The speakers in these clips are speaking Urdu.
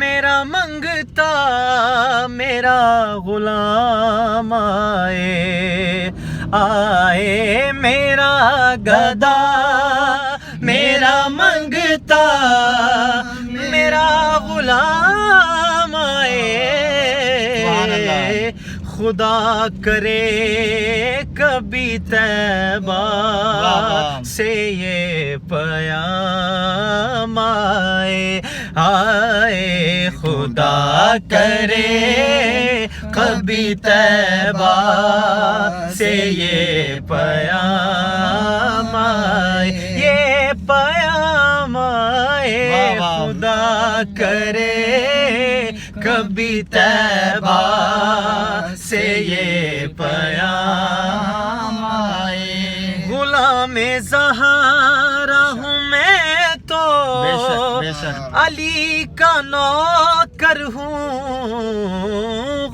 میرا منگتا میرا غلام آئے، آئے میرا گدا میرا منگتا میرا غلام آئے، خدا کرے کبھی طیبہ سے یہ پیام آئے، آئے خدا کرے کبھی طیبہ سے یہ پیام آئے، یہ پیام آئے، خدا کرے کبھی طیبہ سے یہ پیام آئے۔ غلام زہرا ہوں میں تو علی کا نوکر ہوں،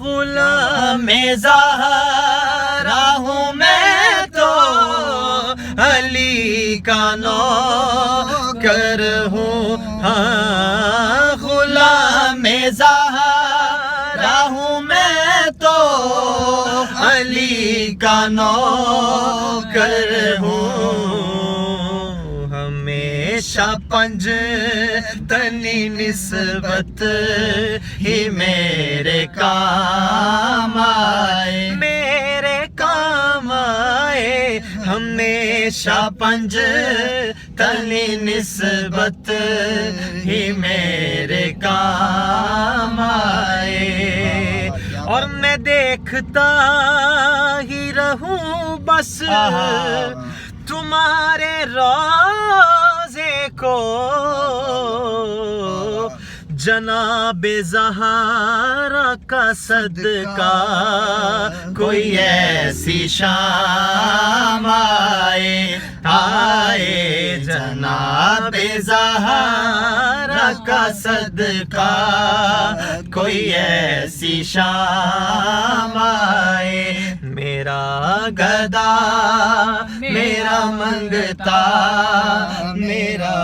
غلام زہرا ہوں میں تو علی کا نوکر ہوں، ہاں غلام زہرا ہوں میں تو علی کا نوکر ہوں، ہمیشہ پنج تنی نسبت ہی میرے کام آئے، میرے کام آئے، ہمیشہ پنج تنی نسبت ہی میرے کام آئے، اور میں دیکھتا ہی رہوں بس تمہارے روضے کو، جناب زہرا کا صدقہ کوئی ایسی شام آئے، آئے جناب زہرا کا صدقہ کوئی ایسی شام آئے، میرا گدا میرا منگتا میرا